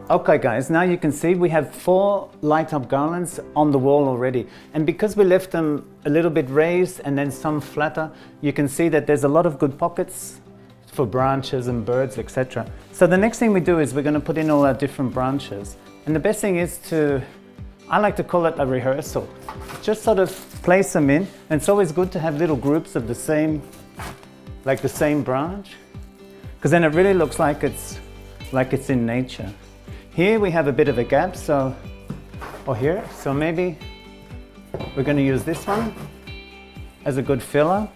Okay guys, now you can see we have 4 light up garlands on the wall already. And because we left them a little bit raised and then some flatter, you can see that there's a lot of good pockets for branches and birds, etc. So the next thing we do is we're going to put in all our different branches. And the best thing is I like to call it a rehearsal. Just sort of place them in. And it's always good to have little groups of the same branch, because then it really looks like it's in nature. Here we have a bit of a gap, so maybe we're going to use this one as a good filler.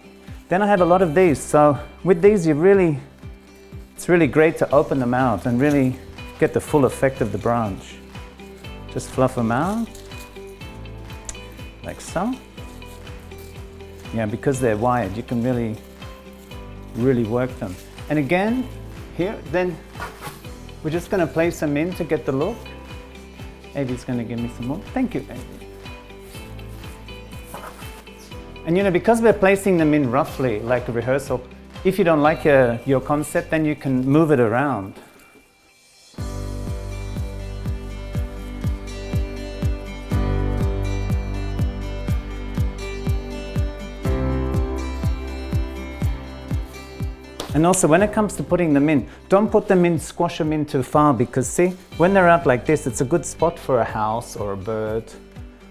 Then I have a lot of these, so with these it's really great to open them out and really get the full effect of the branch. Just fluff them out, like so. Yeah, because they're wired, you can really work them. And again, here, then we're just going to place them in to get the look. Avi's going to give me some more. Thank you, Avi. And because we're placing them in roughly like a rehearsal, if you don't like your concept, then you can move it around. And also when it comes to putting them in, don't put them in, squash them in too far, because see, when they're out like this, it's a good spot for a house or a bird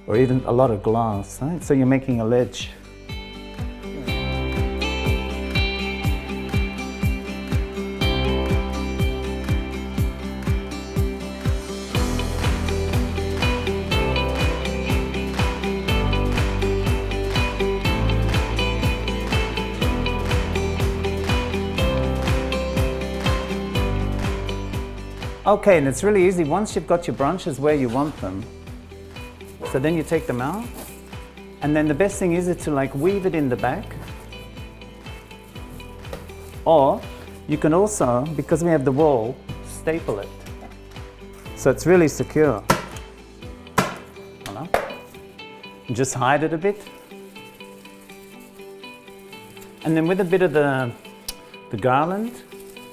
or even a lot of glass, right? So you're making a ledge. Okay, and it's really easy once you've got your branches where you want them. So then you take them out, and then the best thing is to like weave it in the back. Or you can also, because we have the wall, staple it. So it's really secure. Voilà. Just hide it a bit. And then with a bit of the garland,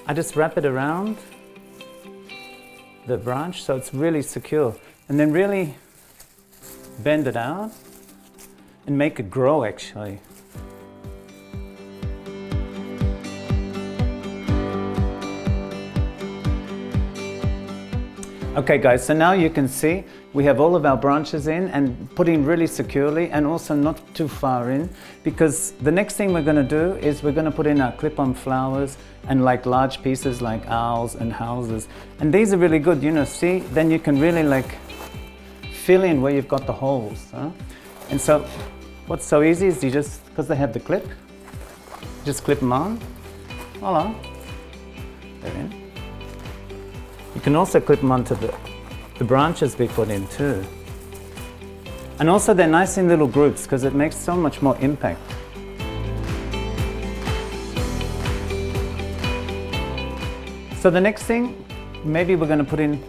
I just wrap it around the branch so it's really secure, and then really bend it out and make it grow actually. Okay guys, so now you can see we have all of our branches in and put in really securely, and also not too far in, because the next thing we're going to do is we're going to put in our clip-on flowers and like large pieces like owls and houses. And these are really good, see, then you can really like fill in where you've got the holes. Huh? And so what's so easy is you just, because they have the clip, just clip them on. Voila, they're in. You can also clip them onto the branches we put in too. And also they're nice in little groups because it makes so much more impact. So the next thing, maybe we're going to put in,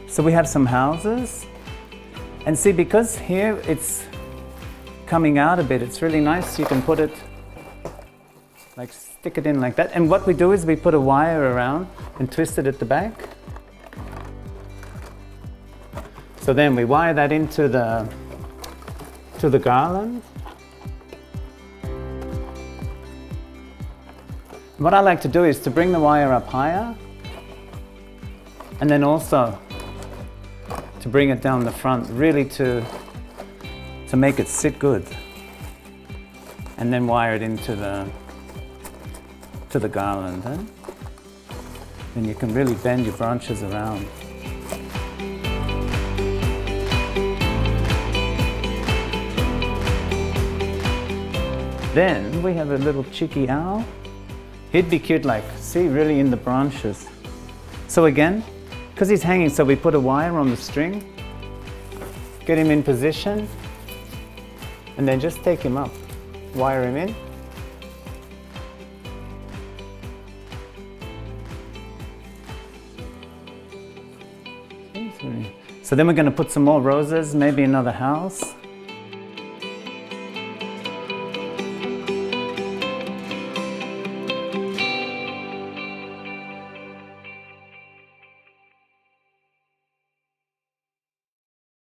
so we have some houses. And see, because here it's coming out a bit, it's really nice. You can put it, like stick it in like that. And what we do is we put a wire around and twist it at the back. So then we wire that into the garland. What I like to do is to bring the wire up higher, and then also to bring it down the front, really to make it sit good. And then wire it into the garland. Eh? Then you can really bend your branches around. Then we have a little cheeky owl. He'd be cute, like, see, really in the branches. So again, because he's hanging, so we put a wire on the string, get him in position, and then just take him up, wire him in. So then we're going to put some more roses, maybe another house.